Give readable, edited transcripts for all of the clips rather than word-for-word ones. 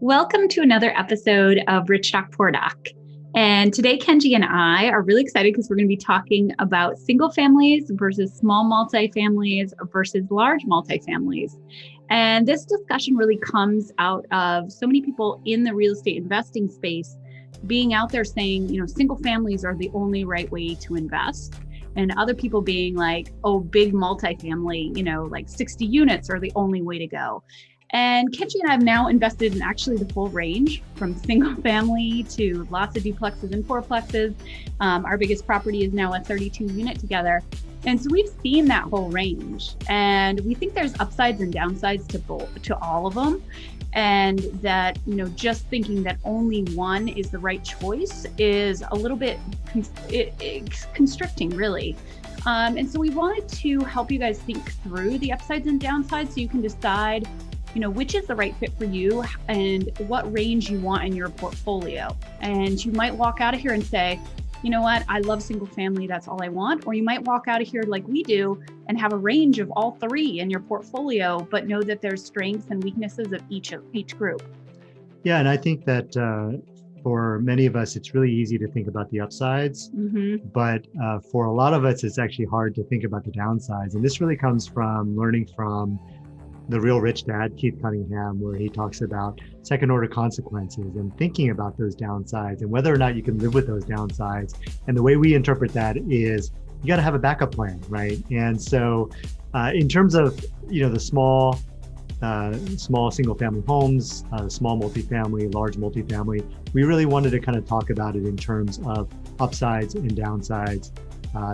Welcome to another episode of Rich Doc Poor Doc. And today, Kenji and I are really excited because we're going to be talking about single families versus small multifamilies versus large multifamilies. And this discussion really comes out of so many people in the real estate investing space being out there saying, single families are the only right way to invest. And other people being like, oh, big multifamily, like 60 units are the only way to go. And Kenji and I have now invested in actually the full range from single family to lots of duplexes and fourplexes. Our biggest property is now a 32 unit together. And so we've seen that whole range, and we think there's upsides and downsides to all of them. And that, just thinking that only one is the right choice is a little bit constricting, really. And so we wanted to help you guys think through the upsides and downsides so you can decide which is the right fit for you and what range you want in your portfolio. And you might walk out of here and say, you know what, I love single family, that's all I want. Or you might walk out of here like we do and have a range of all three in your portfolio, but know that there's strengths and weaknesses of each group. Yeah, and I think that for many of us, it's really easy to think about the upsides, but for a lot of us, it's actually hard to think about the downsides. And this really comes from learning from The Real Rich Dad, Keith Cunningham, where he talks about second order consequences and thinking about those downsides and whether or not you can live with those downsides. And the way we interpret that is you got to have a backup plan, right? And so in terms of, the small single family homes, small multifamily, large multifamily, we really wanted to kind of talk about it in terms of upsides and downsides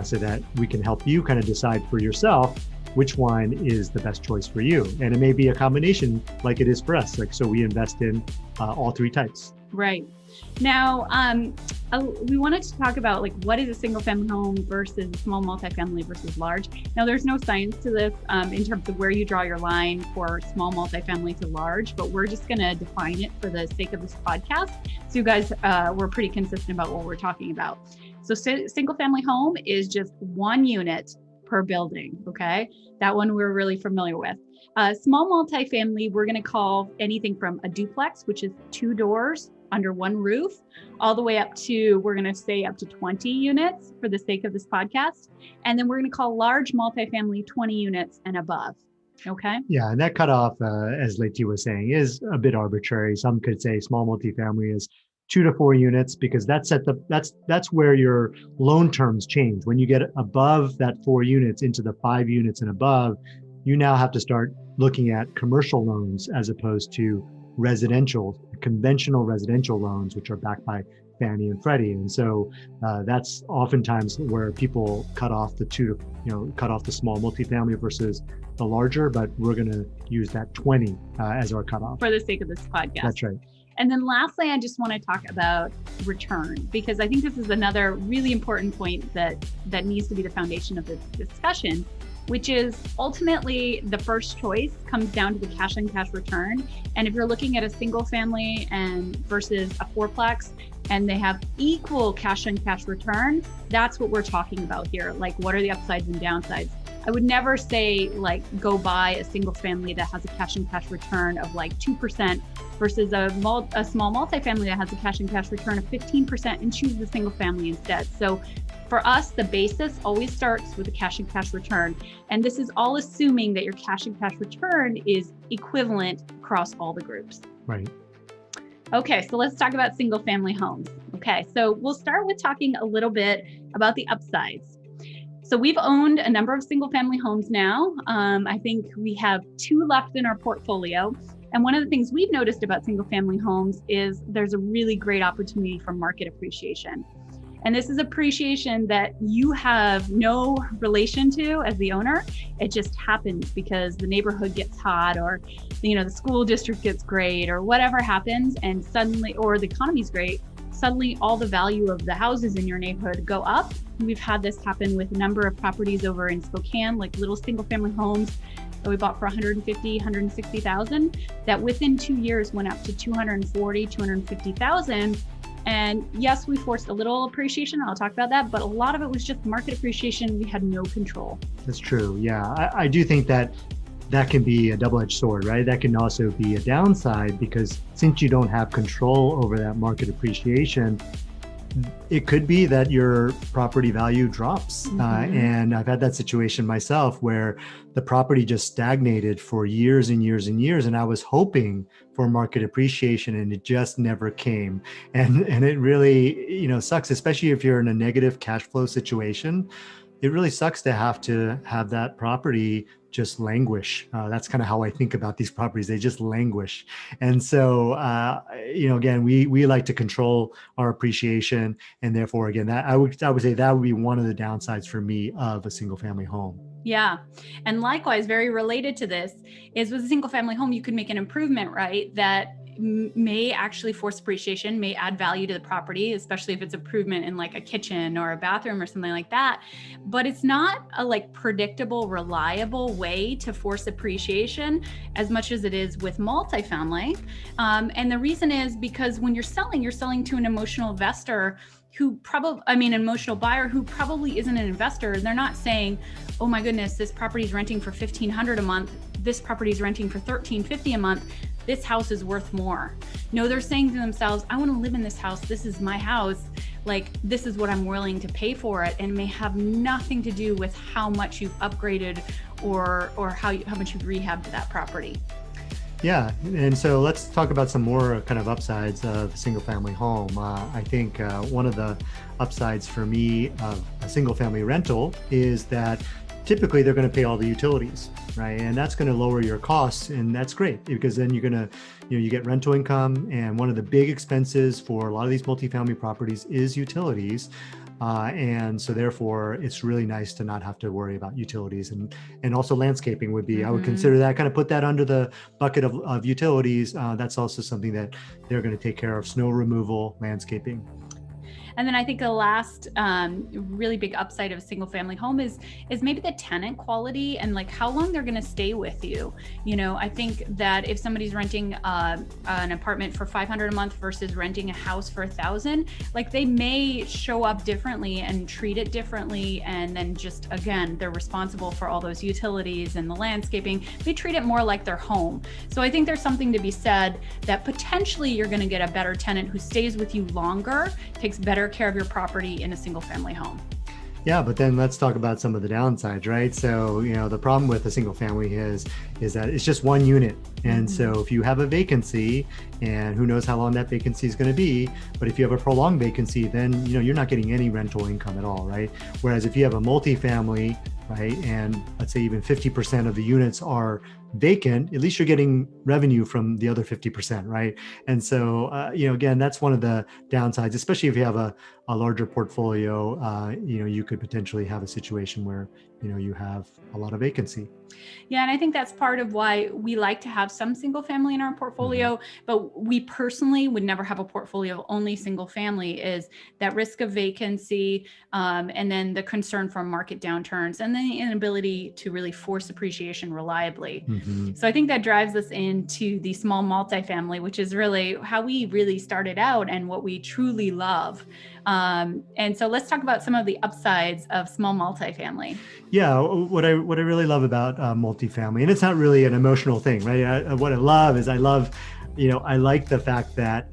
so that we can help you kind of decide for yourself which one is the best choice for you. And it may be a combination like it is for us. So we invest in all three types. Right. Now, we wanted to talk about what is a single family home versus a small multifamily versus large. Now, there's no science to this in terms of where you draw your line for small multifamily to large, but we're just going to define it for the sake of this podcast. So you guys were pretty consistent about what we're talking about. So single family home is just one unit per building, okay? That one we're really familiar with. Small multifamily, we're going to call anything from a duplex, which is 2 doors under one roof, all the way up to, we're going to say up to 20 units for the sake of this podcast. And then we're going to call large multifamily 20 units and above. Okay. Yeah, and that cutoff, as Leti was saying, is a bit arbitrary. Some could say small multifamily is 2 to 4 units because that's where your loan terms change. When you get above that 4 units into the 5 units and above, you now have to start looking at commercial loans as opposed to conventional residential loans, which are backed by Fannie and Freddie. And so that's oftentimes where people cut off the small multifamily versus the larger, but we're going to use that 20 as our cutoff. For the sake of this podcast. That's right. And then lastly, I just want to talk about return, because I think this is another really important point that needs to be the foundation of this discussion, which is ultimately the first choice comes down to the cash on cash return. And if you're looking at a single family and versus a fourplex, and they have equal cash on cash return, that's what we're talking about here. Like, what are the upsides and downsides? I would never say go buy a single family that has a cash and cash return of 2% versus a small multifamily that has a cash and cash return of 15% and choose the single family instead. So for us, the basis always starts with a cash and cash return. And this is all assuming that your cash and cash return is equivalent across all the groups. Right. Okay, so let's talk about single family homes. Okay, so we'll start with talking a little bit about the upsides. So we've owned a number of single family homes now. I think we have 2 left in our portfolio. And one of the things we've noticed about single family homes is there's a really great opportunity for market appreciation. And this is appreciation that you have no relation to as the owner. It just happens because the neighborhood gets hot, or the school district gets great, or whatever happens, and suddenly, or the economy's great, suddenly all the value of the houses in your neighborhood go up. We've had this happen with a number of properties over in Spokane, like little single family homes that we bought for $150,000, $160,000, that within 2 years went up to $240,000, $250,000. And yes, we forced a little appreciation. I'll talk about that, but a lot of it was just market appreciation. We had no control. That's true. Yeah, I do think that that can be a double-edged sword, right? That can also be a downside, because since you don't have control over that market appreciation, it could be that your property value drops. And I've had that situation myself where the property just stagnated for years and years and years. And I was hoping for market appreciation, and it just never came. And it really, sucks, especially if you're in a negative cash flow situation. It really sucks to have that property just languish. That's kind of how I think about these properties. They just languish. And so, again, we like to control our appreciation. And therefore, again, that I would say that would be one of the downsides for me of a single family home. Yeah. And likewise, very related to this is with a single family home, you could make an improvement, right? That may actually force appreciation, may add value to the property, especially if it's improvement in like a kitchen or a bathroom or something like that. But it's not a like predictable, reliable way to force appreciation as much as it is with multifamily. And the reason is because when you're selling to an emotional investor emotional buyer who probably isn't an investor. They're not saying, oh my goodness, this property is renting for $1,500 a month. This property is renting for $1,350 a month. This house is worth more. No, they're saying to themselves, I want to live in this house. This is my house. Like, this is what I'm willing to pay for it, and may have nothing to do with how much you've upgraded or how much you've rehabbed that property. Yeah, and so let's talk about some more kind of upsides of a single family home. I think one of the upsides for me of a single family rental is that typically they're going to pay all the utilities, right? And that's going to lower your costs, and that's great because then you're going to, you get rental income. And one of the big expenses for a lot of these multifamily properties is utilities. And so therefore it's really nice to not have to worry about utilities, and also landscaping would be, I would consider that, kind of put that under the bucket of utilities. That's also something that they're going to take care of: snow removal, landscaping. And then I think the last really big upside of a single family home is maybe the tenant quality and like how long they're going to stay with you. I think that if somebody's renting an apartment for $500 a month versus renting a house for $1,000, like they may show up differently and treat it differently. And then just, again, they're responsible for all those utilities and the landscaping. They treat it more like their home. So I think there's something to be said that potentially you're going to get a better tenant who stays with you longer, takes better care of your property in a single family home. Yeah, but then let's talk about some of the downsides, right? So, the problem with a single family is that it's just one unit. And so if you have a vacancy, and who knows how long that vacancy is going to be, but if you have a prolonged vacancy, then, you're not getting any rental income at all, right? Whereas if you have a multifamily, right, and let's say even 50% of the units are vacant, at least you're getting revenue from the other 50%, right? And so, again, that's one of the downsides, especially if you have a larger portfolio. You could potentially have a situation where, you have a lot of vacancy. Yeah, and I think that's part of why we like to have some single family in our portfolio, but we personally would never have a portfolio of only single family, is that risk of vacancy, and then the concern for market downturns, and then the inability to really force appreciation reliably. So I think that drives us into the small multifamily, which is really how we really started out and what we truly love. And so let's talk about some of the upsides of small multifamily. Yeah, what I really love about multifamily, and it's not really an emotional thing, right? What I love is I like the fact that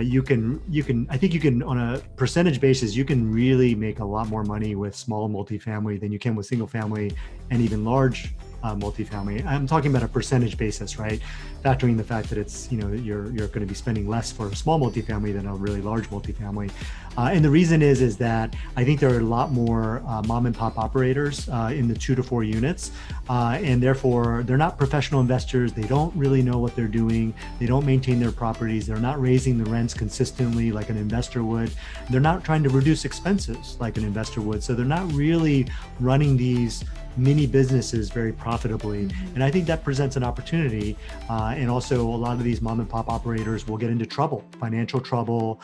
you can, I think you can, on a percentage basis, you can really make a lot more money with small multifamily than you can with single family and even large multifamily. I'm talking about a percentage basis, right? Factoring the fact that it's, you're going to be spending less for a small multifamily than a really large multifamily. And the reason is that I think there are a lot more mom and pop operators in the 2 to 4 units. And therefore they're not professional investors. They don't really know what they're doing. They don't maintain their properties. They're not raising the rents consistently like an investor would. They're not trying to reduce expenses like an investor would. So they're not really running these mini businesses very profitably. And I think that presents an opportunity. And also a lot of these mom and pop operators will get into trouble, financial trouble.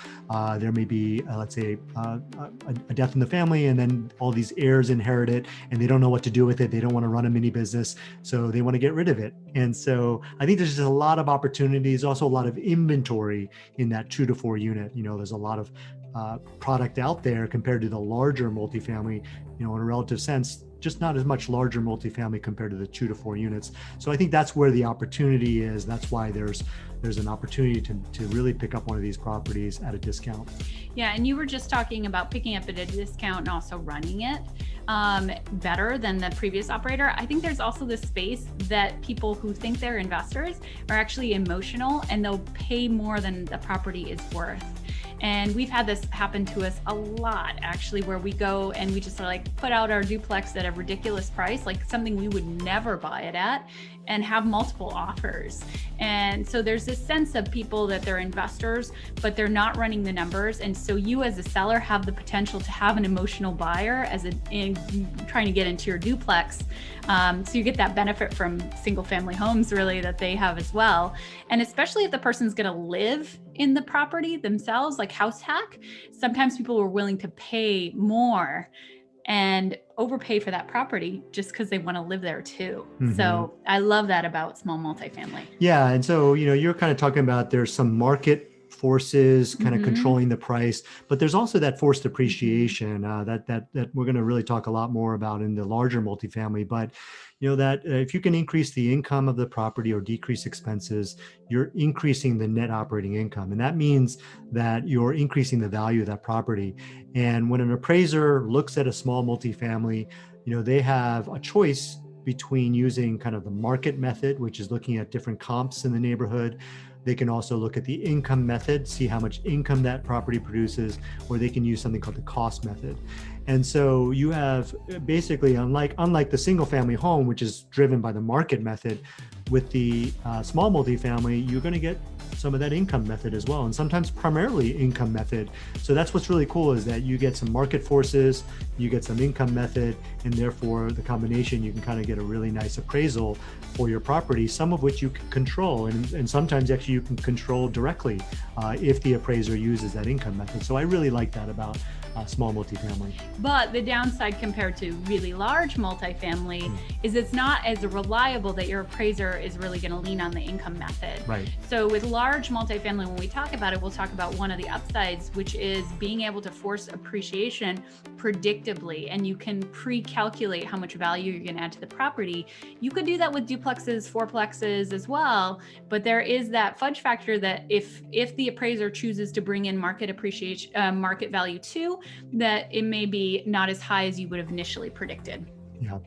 There may be, let's say, a death in the family, and then all these heirs inherit it and they don't know what to do with it. They don't want to run a mini business, so they want to get rid of it. And so I think there's just a lot of opportunities, also a lot of inventory in that 2 to 4 unit. There's a lot of product out there compared to the larger multifamily. In a relative sense, just not as much larger multifamily compared to the 2 to 4 units. So I think that's where the opportunity is. That's why there's an opportunity to really pick up one of these properties at a discount. Yeah, and you were just talking about picking up at a discount and also running it better than the previous operator. I think there's also this space that people who think they're investors are actually emotional, and they'll pay more than the property is worth. And we've had this happen to us a lot, actually, where we go and we just like put out our duplex at a ridiculous price, like something we would never buy it at, and have multiple offers. And so there's this sense of people that they're investors, but they're not running the numbers. And so you as a seller have the potential to have an emotional buyer in trying to get into your duplex. So you get that benefit from single family homes really that they have as well. And especially if the person's gonna live in the property themselves, like house hack, sometimes people are willing to pay more and overpay for that property just because they want to live there too. Mm-hmm. So I love that about small multifamily. Yeah. And so, you're kind of talking about there's some market forces kind of controlling the price, but there's also that forced appreciation that we're going to really talk a lot more about in the larger multifamily. But that if you can increase the income of the property or decrease expenses, you're increasing the net operating income. And that means that you're increasing the value of that property. And when an appraiser looks at a small multifamily, they have a choice between using kind of the market method, which is looking at different comps in the neighborhood. They can also look at the income method, see how much income that property produces, or they can use something called the cost method. And so you have basically, unlike the single family home, which is driven by the market method, with the small multifamily, you're going to get some of that income method as well, and sometimes primarily income method. So that's what's really cool, is that you get some market forces, you get some income method, and therefore the combination, you can kind of get a really nice appraisal for your property, some of which you can control, and sometimes actually you can control directly if the appraiser uses that income method. So I really like that about small multifamily. But the downside compared to really large multifamily is it's not as reliable that your appraiser is really going to lean on the income method. Right. So with large multifamily, when we talk about it, we'll talk about one of the upsides, which is being able to force appreciation predictably, and you can pre-calculate how much value you're going to add to the property. You could do that with duplexes, fourplexes as well, but there is that fudge factor that if the appraiser chooses to bring in market appreciation, market value too, that it may be not as high as you would have initially predicted. Yeah.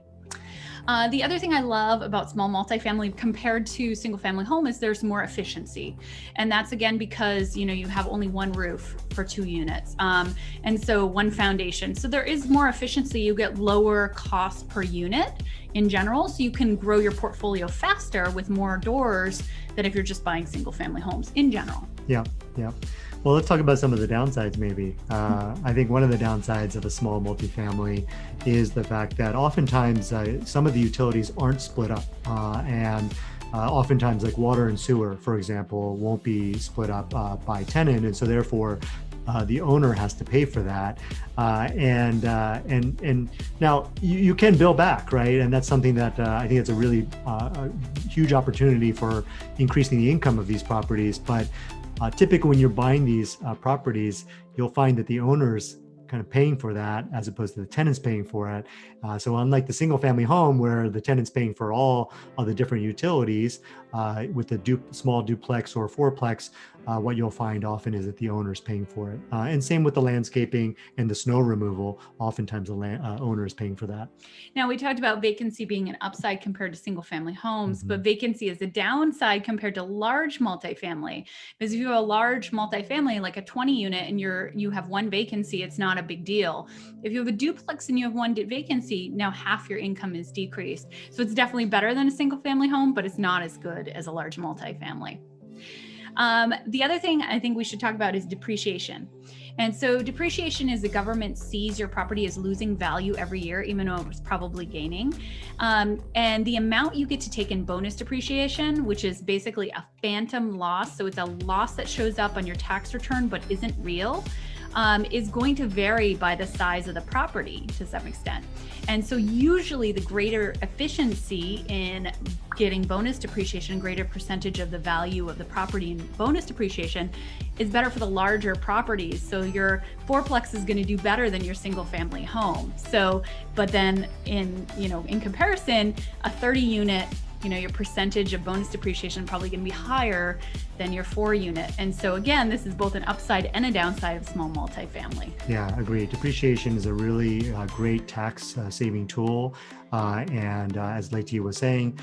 The other thing I love about small multifamily compared to single family home is there's more efficiency. And that's again because you have only one roof for 2 units. And so one foundation. So there is more efficiency. You get lower cost per unit in general. So you can grow your portfolio faster with more doors than if you're just buying single family homes in general. Yeah. Yeah. Well, let's talk about some of the downsides maybe. I think one of the downsides of a small multifamily is the fact that oftentimes some of the utilities aren't split up, and oftentimes like water and sewer, for example, won't be split up by tenant, and so therefore the owner has to pay for that. And now you can bill back, right? And that's something that I think it's a really huge opportunity for increasing the income of these properties. But typically when you're buying these properties, you'll find that the owner's kind of paying for that as opposed to the tenants paying for it. So unlike the single family home where the tenant's paying for all of the different utilities, with the small duplex or fourplex, what you'll find often is that the owner's paying for it. And same with the landscaping and the snow removal. Oftentimes the owner is paying for that. Now we talked about vacancy being an upside compared to single family homes, but vacancy is a downside compared to large multifamily. Because if you have a large multifamily, like a 20 unit, and you have one vacancy, it's not a big deal. If you have a duplex and you have one vacancy, now half your income is decreased. So it's definitely better than a single family home, but it's not as good as a large multifamily. The other thing I think we should talk about is depreciation. And so depreciation is the government sees your property as losing value every year, even though it's probably gaining. And the amount you get to take in bonus depreciation, which is basically a phantom loss. So it's a loss that shows up on your tax return, but isn't real. is going to vary by the size of the property to some extent. And so usually the greater efficiency in getting bonus depreciation, greater percentage of the value of the property in bonus depreciation is better for the larger properties. So your fourplex is going to do better than your single family home. So, but then in comparison, a 30 unit, your percentage of bonus depreciation probably going to be higher than your 4 unit. And so again, this is both an upside and a downside of small multifamily. Yeah, agreed. Depreciation is a really great tax saving tool. And as Leti was saying,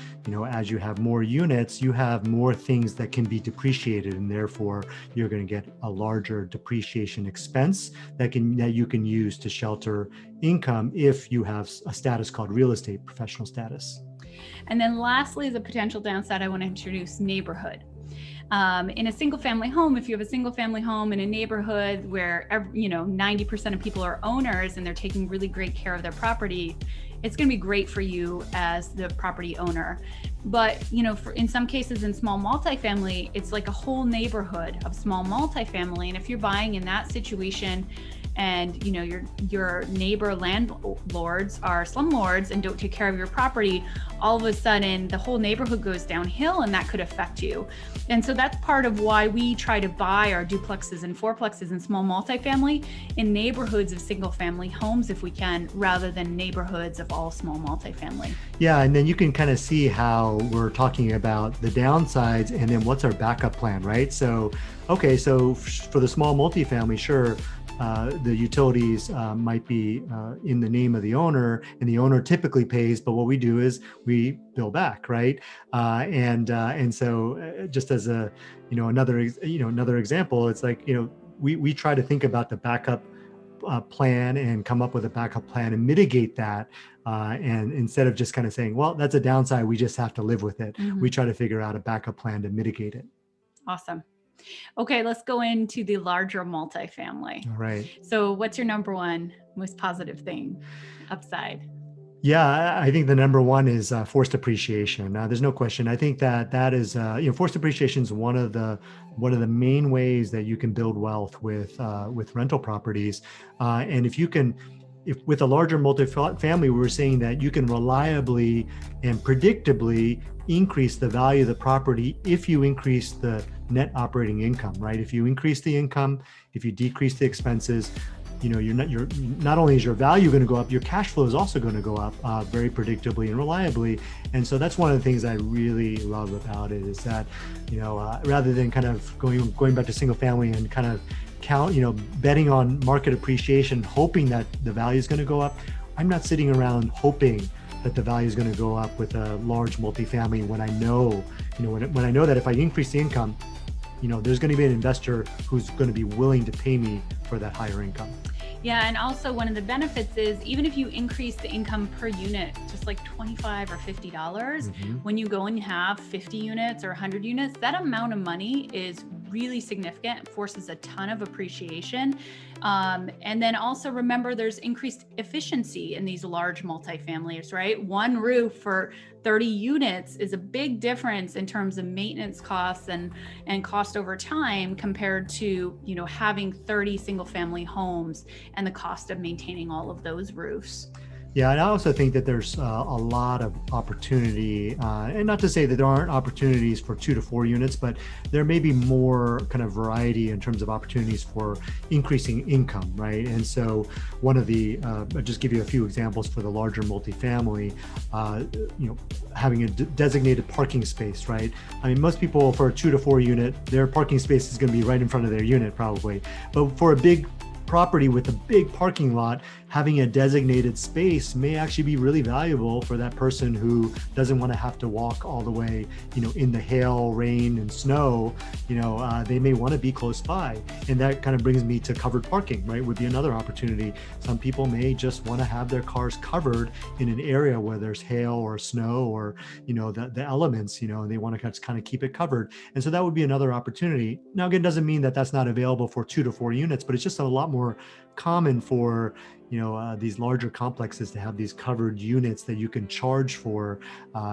as you have more units, you have more things that can be depreciated, and therefore you're going to get a larger depreciation expense that you can use to shelter income if you have a status called real estate professional status. And then lastly, as a potential downside, I want to introduce neighborhood. In a single family home, if you have a single family home in a neighborhood where 90% of people are owners and they're taking really great care of their property, it's going to be great for you as the property owner. But in some cases in small multifamily, it's like a whole neighborhood of small multifamily, and if you're buying in that situation, and your neighbor landlords are slumlords and don't take care of your property, all of a sudden the whole neighborhood goes downhill, and that could affect you. And so that's part of why we try to buy our duplexes and fourplexes and small multifamily in neighborhoods of single family homes if we can, rather than neighborhoods of all small multifamily. Yeah, and then you can kind of see how we're talking about the downsides and then what's our backup plan, right? So, okay, so for the small multifamily, sure, the utilities might be in the name of the owner, and the owner typically pays, but what we do is we bill back, right? And so just as another example, it's like we try to think about the backup plan and come up with a backup plan and mitigate that. And instead of just kind of saying, well, that's a downside, we just have to live with it. Mm-hmm. We try to figure out a backup plan to mitigate it. Awesome. Okay, let's go into the larger multifamily. All right. So what's your number one most positive thing, upside? Yeah, I think the number one is forced depreciation. There's no question. I think that is, forced depreciation is one of the main ways that you can build wealth with rental properties. And if with a larger multifamily, we're saying that you can reliably and predictably increase the value of the property if you increase the net operating income, right? If you increase the income, if you decrease the expenses, not only is your value going to go up, your cash flow is also going to go up very predictably and reliably. And so that's one of the things I really love about it, is that, rather than kind of going back to single family and kind of betting on market appreciation, hoping that the value is going to go up, I'm not sitting around hoping that the value is going to go up with a large multifamily when I know, when I know that if I increase the income, there's going to be an investor who's going to be willing to pay me for that higher income. Yeah, and also one of the benefits is even if you increase the income per unit, just like $25 or $50, mm-hmm. when you go and have 50 units or 100 units, that amount of money is really significant. It forces a ton of appreciation. And then also remember, there's increased efficiency in these large multifamilies, right? One roof for 30 units is a big difference in terms of maintenance costs and cost over time compared to, having 30 single family homes and the cost of maintaining all of those roofs. Yeah, and I also think that there's a lot of opportunity, and not to say that there aren't opportunities for 2 to 4 units, but there may be more kind of variety in terms of opportunities for increasing income, right? And so one of the, I'll just give you a few examples for the larger multifamily, having a designated parking space, right? I mean, most people for a 2 to 4 unit, their parking space is going to be right in front of their unit probably, but for a big property with a big parking lot, having a designated space may actually be really valuable for that person who doesn't want to have to walk all the way, in the hail, rain, and snow. They may want to be close by. And that kind of brings me to covered parking, right? Would be another opportunity. Some people may just want to have their cars covered in an area where there's hail or snow or, the elements, and they want to just kind of keep it covered. And so that would be another opportunity. Now, again, doesn't mean that that's not available for 2 to 4 units, but it's just a lot more common for, these larger complexes to have these covered units that you can charge for.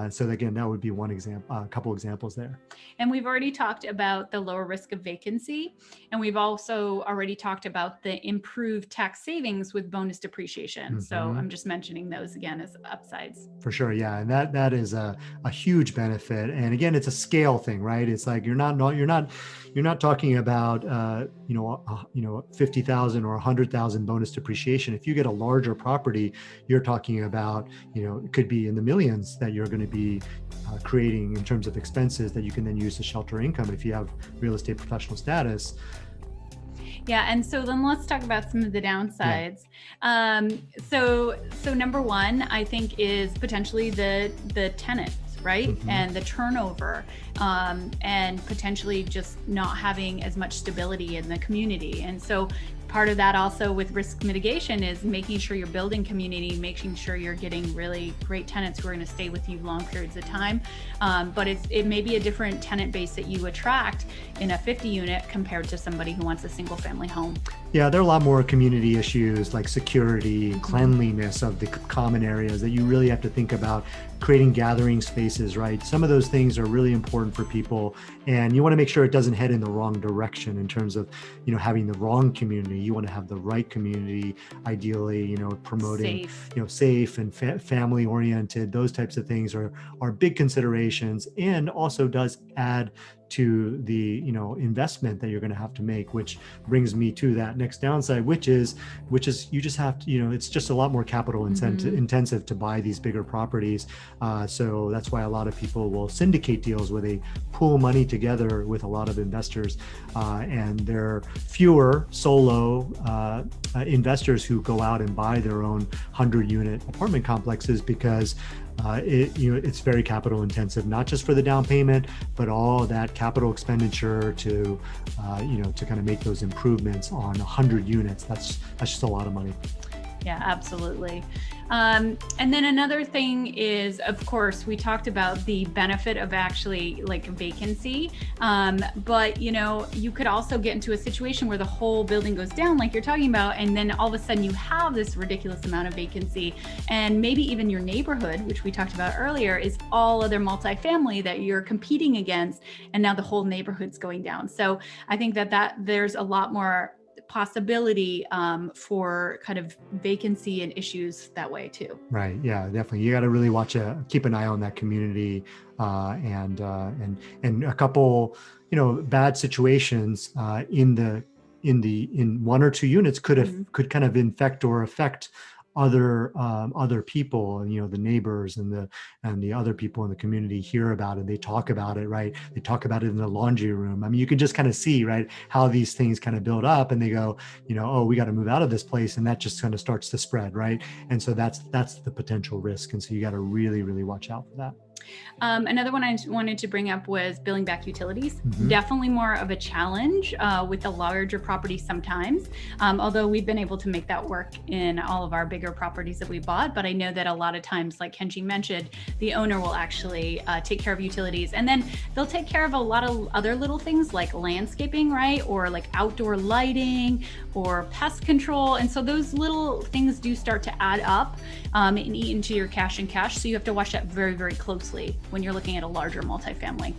So again, that would be one example, a couple examples there. And we've already talked about the lower risk of vacancy. And we've also already talked about the improved tax savings with bonus depreciation. So I'm just mentioning those again as upsides. For sure. Yeah. And that is a huge benefit. And again, it's a scale thing, right? It's like, you're not talking about, 50,000 or 100,000 bonus depreciation. If you get a larger property, you're talking about, it could be in the millions that you're going to be creating in terms of expenses that you can then use to shelter income if you have real estate professional status. Yeah, and so then let's talk about some of the downsides. Yeah. So number one, I think, is potentially the tenants, right? And the turnover, and potentially just not having as much stability in the community. And so part of that also with risk mitigation is making sure your building community, making sure you're getting really great tenants who are going to stay with you long periods of time. But it may be a different tenant base that you attract in a 50 unit compared to somebody who wants a single family home. Yeah, there are a lot more community issues like security, cleanliness of the common areas that you really have to think about, creating gathering spaces, right? Some of those things are really important for people, and you want to make sure it doesn't head in the wrong direction in terms of, having the wrong community. You want to have the right community, ideally, promoting, safe and family oriented. Those types of things are big considerations, and also does add to the investment that you're going to have to make, which brings me to that next downside, which is you just have to, it's just a lot more capital intensive to buy these bigger properties. So that's why a lot of people will syndicate deals where they pool money together with a lot of investors, and there are fewer solo investors who go out and buy their own 100-unit apartment complexes, because it's very capital intensive, not just for the down payment, but all that capital expenditure to kind of make those improvements on 100 units. That's just a lot of money. Yeah, absolutely. And then another thing is, of course, we talked about the benefit of actually like vacancy. But, you could also get into a situation where the whole building goes down, like you're talking about, and then all of a sudden you have this ridiculous amount of vacancy. And maybe even your neighborhood, which we talked about earlier, is all other multifamily that you're competing against. And now the whole neighborhood's going down. So I think that there's a lot more possibility for kind of vacancy and issues that way too. Right. Yeah, definitely. You got to really keep an eye on that community, and a couple, bad situations in one or two units could kind of infect or affect other people, the neighbors and the other people in the community hear about it. They talk about it, right? They talk about it in the laundry room. I mean, you can just kind of see, right, how these things kind of build up, and they go, oh, we got to move out of this place, and that just kind of starts to spread, right? And so that's the potential risk, and so you got to really, really watch out for that. Another one I wanted to bring up was billing back utilities. Definitely more of a challenge with the larger properties sometimes, although we've been able to make that work in all of our bigger properties that we bought. But I know that a lot of times, like Kenji mentioned, the owner will actually take care of utilities, and then they'll take care of a lot of other little things like landscaping, right? Or like outdoor lighting or pest control. And so those little things do start to add up and eat into your cash and cash. So you have to watch that very, very closely when you're looking at a larger multifamily.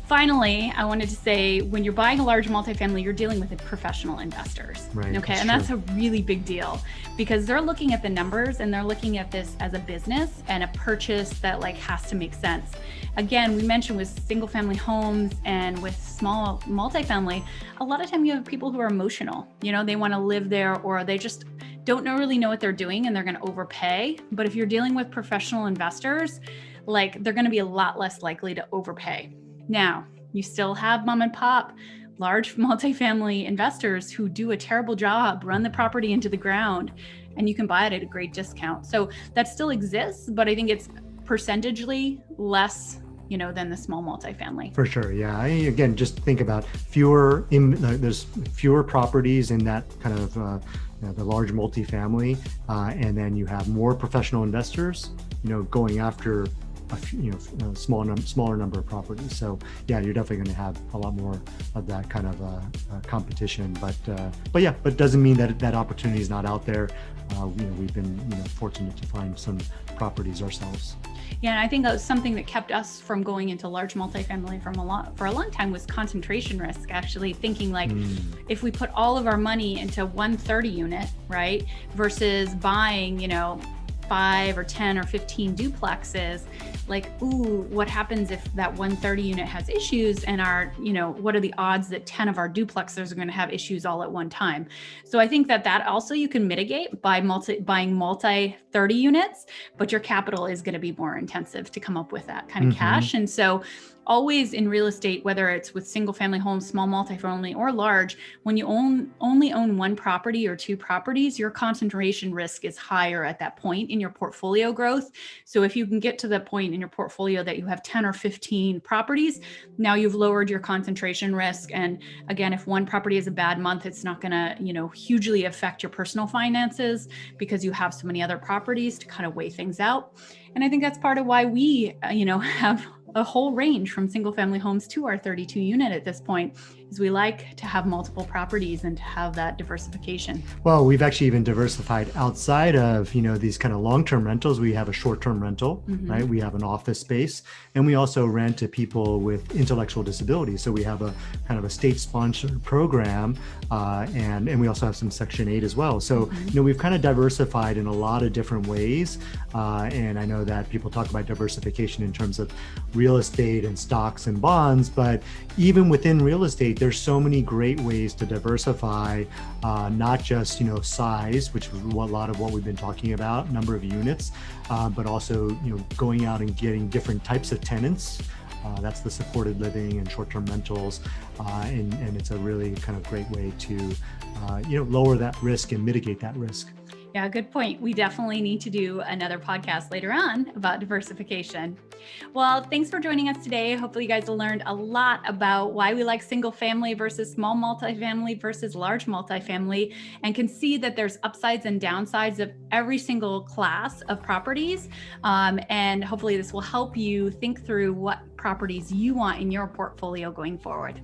Finally, I wanted to say, when you're buying a large multifamily, you're dealing with professional investors. Right, okay, and that's a really big deal, because they're looking at the numbers and they're looking at this as a business and a purchase that has to make sense. Again, we mentioned with single family homes and with small multifamily, a lot of time you have people who are emotional. They want to live there, or they just don't really know what they're doing and they're going to overpay. But if you're dealing with professional investors, they're going to be a lot less likely to overpay. Now, you still have mom and pop, large multifamily investors who do a terrible job, run the property into the ground, and you can buy it at a great discount. So that still exists, but I think it's percentagely less, than the small multifamily. For sure, yeah. Again, just think about there's fewer properties in that kind of the large multifamily, and then you have more professional investors, going after smaller number of properties. So yeah, you're definitely going to have a lot more of that kind of competition. But doesn't mean that opportunity is not out there. We've been fortunate to find some properties ourselves. Yeah, and I think that was something that kept us from going into large multifamily for a long time was concentration risk. Actually thinking like, if we put all of our money into 130 unit, right, versus buying, 5 or 10 or 15 duplexes, like, ooh, what happens if that 130 unit has issues, and what are the odds that 10 of our duplexes are going to have issues all at one time? So I think that also you can mitigate by buying multi 30 units, but your capital is going to be more intensive to come up with that kind of cash. And so always in real estate, whether it's with single family homes, small multifamily, or large, when you only own one property or two properties, your concentration risk is higher at that point in your portfolio growth. So if you can get to the point in your portfolio that you have 10 or 15 properties, now you've lowered your concentration risk. And again, if one property is a bad month, it's not going to, hugely affect your personal finances because you have so many other properties to kind of weigh things out. And I think that's part of why we, have a whole range from single family homes to our 32 unit at this point, is we like to have multiple properties and to have that diversification. Well, we've actually even diversified outside of, these kind of long-term rentals. We have a short-term rental, right? We have an office space, and we also rent to people with intellectual disabilities. So we have a kind of a state-sponsored program, and we also have some Section 8 as well. So, we've kind of diversified in a lot of different ways. And I know that people talk about diversification in terms of real estate and stocks and bonds, but even within real estate, there's so many great ways to diversify, not just, size, which is a lot of what we've been talking about, number of units, but also, going out and getting different types of tenants. That's the supported living and short-term rentals. And it's a really kind of great way to, lower that risk and mitigate that risk. Yeah, good point. We definitely need to do another podcast later on about diversification. Well, thanks for joining us today. Hopefully you guys learned a lot about why we like single family versus small multifamily versus large multifamily, and can see that there's upsides and downsides of every single class of properties. And hopefully this will help you think through what properties you want in your portfolio going forward.